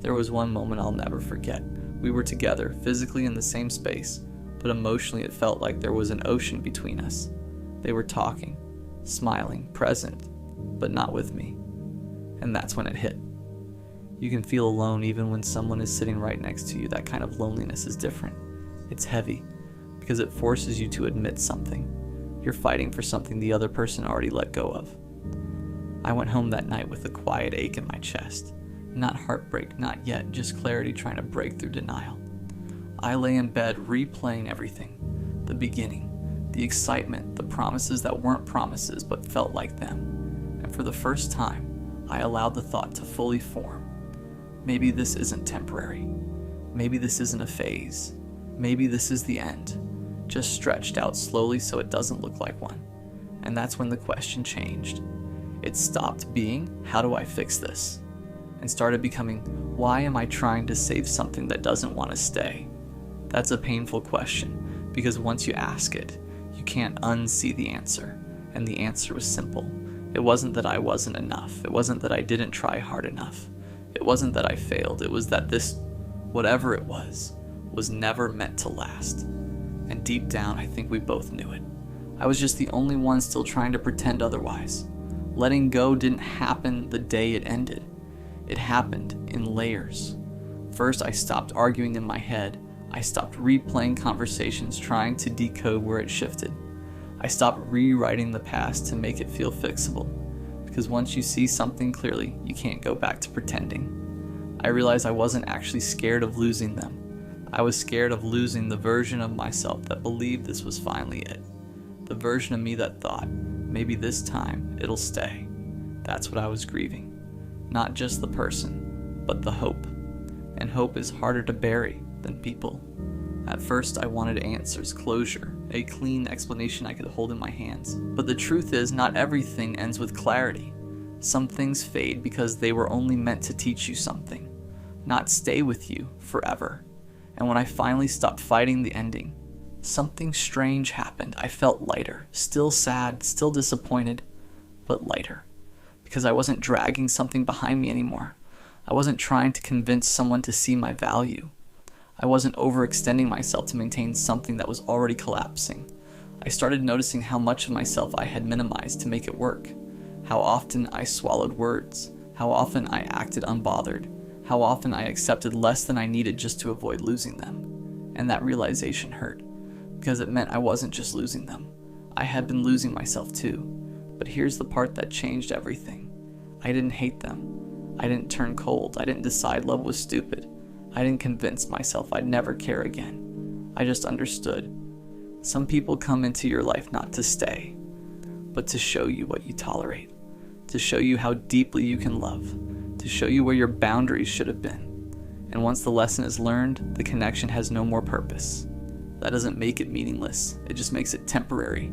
There was one moment I'll never forget. We were together, physically in the same space, but emotionally it felt like there was an ocean between us. They were talking, smiling, present, but not with me. And that's when it hit. You can feel alone even when someone is sitting right next to you. That kind of loneliness is different. It's heavy, because it forces you to admit something. You're fighting for something the other person already let go of. I went home that night with a quiet ache in my chest. Not heartbreak, not yet, just clarity trying to break through denial. I lay in bed replaying everything. The beginning, the excitement, the promises that weren't promises but felt like them. And for the first time, I allowed the thought to fully form. Maybe this isn't temporary. Maybe this isn't a phase. Maybe this is the end, just stretched out slowly so it doesn't look like one. And that's when the question changed. It stopped being, how do I fix this? And started becoming, why am I trying to save something that doesn't want to stay? That's a painful question, because once you ask it, you can't unsee the answer. And the answer was simple. It wasn't that I wasn't enough. It wasn't that I didn't try hard enough. It wasn't that I failed. It was that this, whatever it was never meant to last. And deep down, I think we both knew it. I was just the only one still trying to pretend otherwise. Letting go didn't happen the day it ended. It happened in layers. First, I stopped arguing in my head. I stopped replaying conversations trying to decode where it shifted. I stopped rewriting the past to make it feel fixable. Because once you see something clearly, you can't go back to pretending. I realized I wasn't actually scared of losing them. I was scared of losing the version of myself that believed this was finally it. The version of me that thought, maybe this time it'll stay. That's what I was grieving. Not just the person, but the hope. And hope is harder to bury than people. At first I wanted answers, closure, a clean explanation I could hold in my hands. But the truth is, not everything ends with clarity. Some things fade because they were only meant to teach you something, not stay with you forever. And when I finally stopped fighting the ending, something strange happened. I felt lighter, still sad, still disappointed, but lighter. Because I wasn't dragging something behind me anymore. I wasn't trying to convince someone to see my value. I wasn't overextending myself to maintain something that was already collapsing. I started noticing how much of myself I had minimized to make it work. How often I swallowed words. How often I acted unbothered. How often I accepted less than I needed just to avoid losing them. And that realization hurt, because it meant I wasn't just losing them. I had been losing myself too. But here's the part that changed everything. I didn't hate them. I didn't turn cold. I didn't decide love was stupid. I didn't convince myself I'd never care again. I just understood. Some people come into your life not to stay, but to show you what you tolerate. to show you how deeply you can love, to show you where your boundaries should have been. And once the lesson is learned, the connection has no more purpose. That doesn't make it meaningless, it just makes it temporary.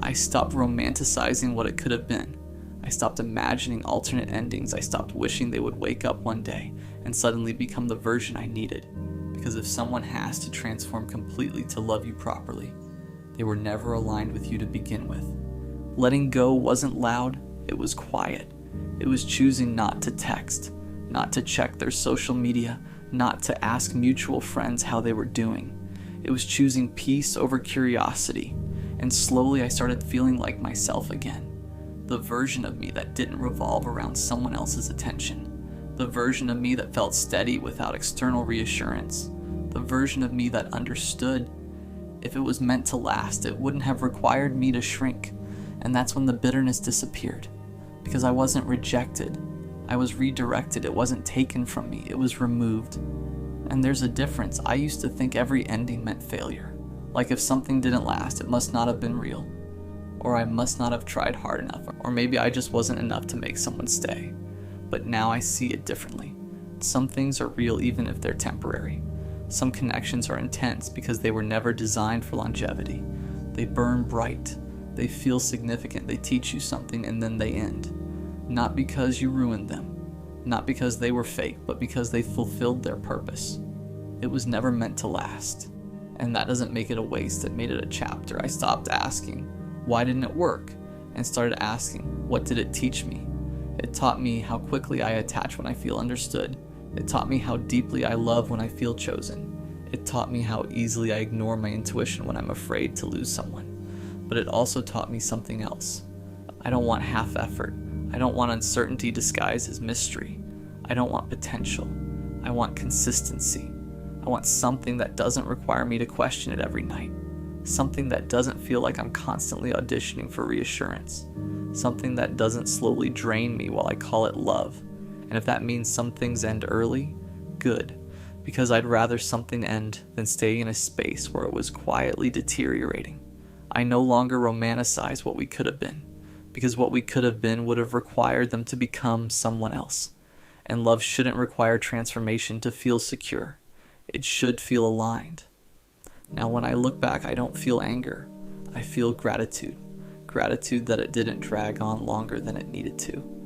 I stopped romanticizing what it could have been. I stopped imagining alternate endings. I stopped wishing they would wake up one day and suddenly become the version I needed. Because if someone has to transform completely to love you properly, they were never aligned with you to begin with. Letting go wasn't loud, it was quiet. It was choosing not to text, not to check their social media, not to ask mutual friends how they were doing. It was choosing peace over curiosity, and slowly I started feeling like myself again. The version of me that didn't revolve around someone else's attention. The version of me that felt steady without external reassurance. The version of me that understood if it was meant to last, it wouldn't have required me to shrink. And that's when the bitterness disappeared. Because I wasn't rejected. I was redirected. It wasn't taken from me. It was removed. And there's a difference. I used to think every ending meant failure. Like if something didn't last, it must not have been real. Or I must not have tried hard enough. Or maybe I just wasn't enough to make someone stay. But now I see it differently. Some things are real even if they're temporary. Some connections are intense because they were never designed for longevity. They burn bright. They feel significant. They teach you something and then they end. Not because you ruined them. Not because they were fake, but because they fulfilled their purpose. It was never meant to last. And that doesn't make it a waste. It made it a chapter. I stopped asking, why didn't it work? And started asking, what did it teach me? It taught me how quickly I attach when I feel understood. It taught me how deeply I love when I feel chosen. It taught me how easily I ignore my intuition when I'm afraid to lose someone. But it also taught me something else. I don't want half effort. I don't want uncertainty disguised as mystery. I don't want potential. I want consistency. I want something that doesn't require me to question it every night. Something that doesn't feel like I'm constantly auditioning for reassurance. Something that doesn't slowly drain me while I call it love. And if that means some things end early, good. Because I'd rather something end than stay in a space where it was quietly deteriorating. I no longer romanticize what we could have been. Because what we could have been would have required them to become someone else. And love shouldn't require transformation to feel secure. It should feel aligned. Now when I look back, I don't feel anger. I feel gratitude. Gratitude that it didn't drag on longer than it needed to.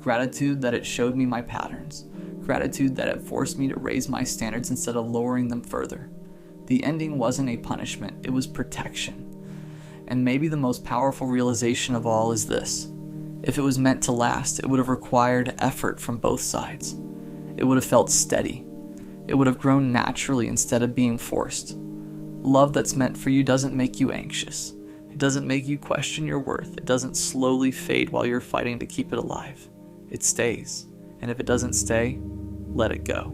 Gratitude that it showed me my patterns. Gratitude that it forced me to raise my standards instead of lowering them further. The ending wasn't a punishment, it was protection. And maybe the most powerful realization of all is this. If it was meant to last, it would have required effort from both sides. It would have felt steady. It would have grown naturally instead of being forced. Love that's meant for you doesn't make you anxious. It doesn't make you question your worth. It doesn't slowly fade while you're fighting to keep it alive. It stays. And if it doesn't stay, let it go.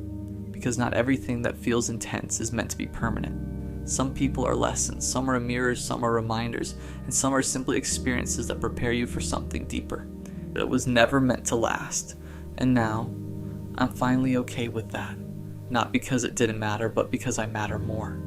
Because not everything that feels intense is meant to be permanent. Some people are lessons, some are mirrors, some are reminders, and some are simply experiences that prepare you for something deeper. But it was never meant to last. And now, I'm finally okay with that. Not because it didn't matter, but because I matter more.